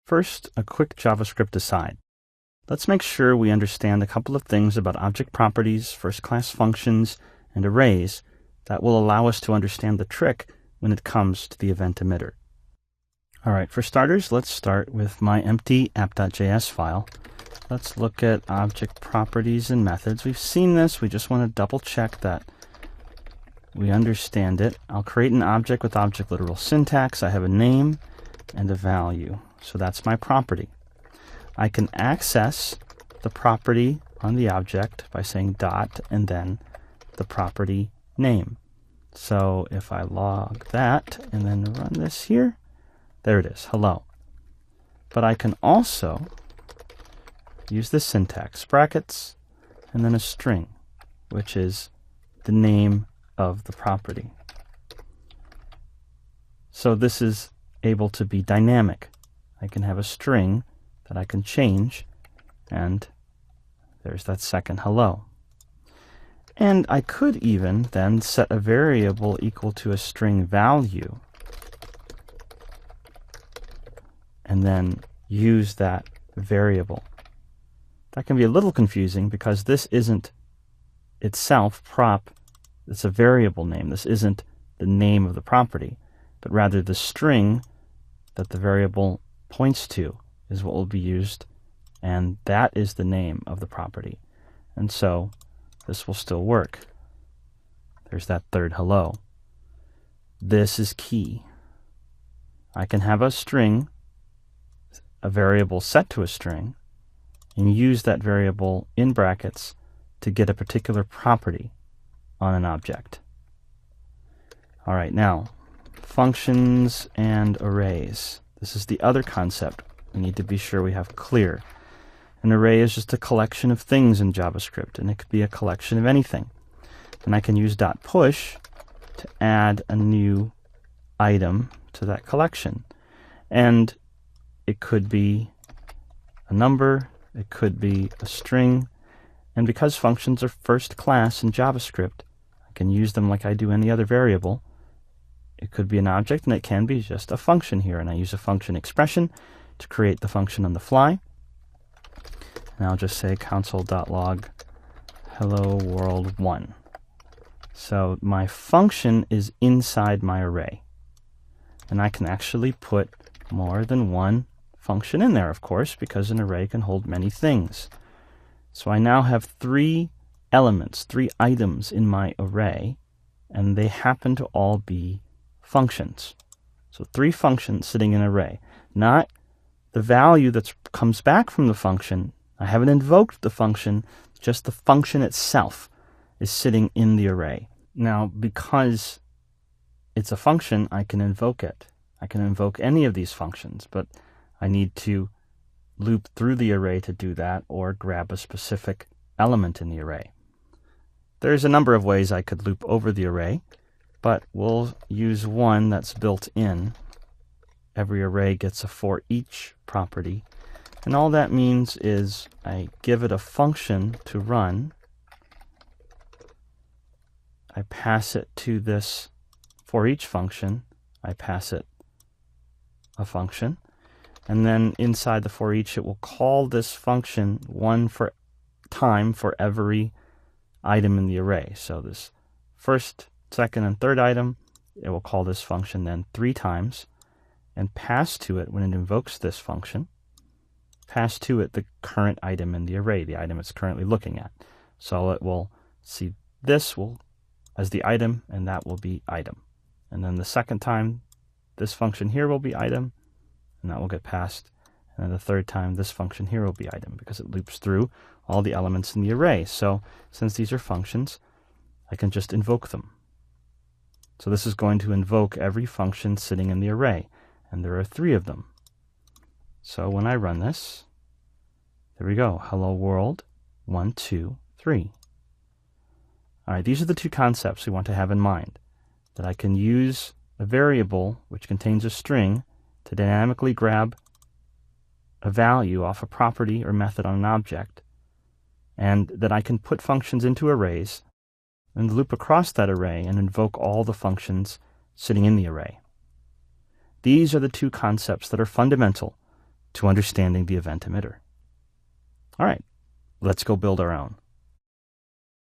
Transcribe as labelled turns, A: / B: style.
A: First, a quick JavaScript aside. Let's make sure we understand a couple of things about object properties, first-class functions, and arrays that will allow us to understand the trick when it comes to the event emitter. All right, for starters, let's start with my empty app.js file. Let's look at object properties and methods. We've seen this. We just want to double check that we understand it. I'll create an object with object literal syntax. I have a name and a value. So that's my property. I can access the property on the object by saying dot and then the property name. So if I log that and then run this here, there it is, hello. But I can also use the syntax, brackets, and then a string, which is the name of the property. So this is able to be dynamic. I can have a string that I can change, and there's that second hello. And I could even then set a variable equal to a string value and then use that variable. That can be a little confusing because this isn't itself prop, it's a variable name. This isn't the name of the property, but rather the string that the variable points to is what will be used, and that is the name of the property. And so this will still work. There's that third hello. This is key. I can have a string, a variable set to a string, and use that variable in brackets to get a particular property on an object. All right, now, functions and arrays. This is the other concept we need to be sure we have clear. An array is just a collection of things in JavaScript, and it could be a collection of anything. And I can use .push to add a new item to that collection. And it could be a number, it could be a string, and because functions are first class in JavaScript, I can use them like I do any other variable. It could be an object, and it can be just a function here, and I use a function expression to create the function on the fly. And I'll just say console.log hello world 1. So my function is inside my array, and I can actually put more than one function in there, of course, because an array can hold many things. So I now have 3 elements, 3 items in my array, and they happen to all be functions. So 3 functions sitting in an array. Not the value that comes back from the function. I haven't invoked the function, just the function itself is sitting in the array. Now, because it's a function, I can invoke it. I can invoke any of these functions, but I need to loop through the array to do that, or grab a specific element in the array. There's a number of ways I could loop over the array, but we'll use one that's built in. Every array gets a for each property, and all that means is I give it a function to run. I pass it to this for each function. I pass it a function, and then inside the for each it will call this function one time for every item in the array. So this first, second, and third item, it will call this function then 3 times and pass to it, when it invokes this function, pass to it the current item in the array, the item it's currently looking at. So it will see this as the item, and that will be item. And then the second time, this function here will be item, and that will get passed. And then the third time, this function here will be item, because it loops through all the elements in the array. So since these are functions, I can just invoke them. So this is going to invoke every function sitting in the array, and there are 3 of them. So when I run this, there we go, hello world 1, 2, 3. All right, these are the 2 concepts we want to have in mind, that I can use a variable which contains a string to dynamically grab a value off a property or method on an object, and that I can put functions into arrays and loop across that array and invoke all the functions sitting in the array. These are the 2 concepts that are fundamental to understanding the event emitter. All right, let's go build our own.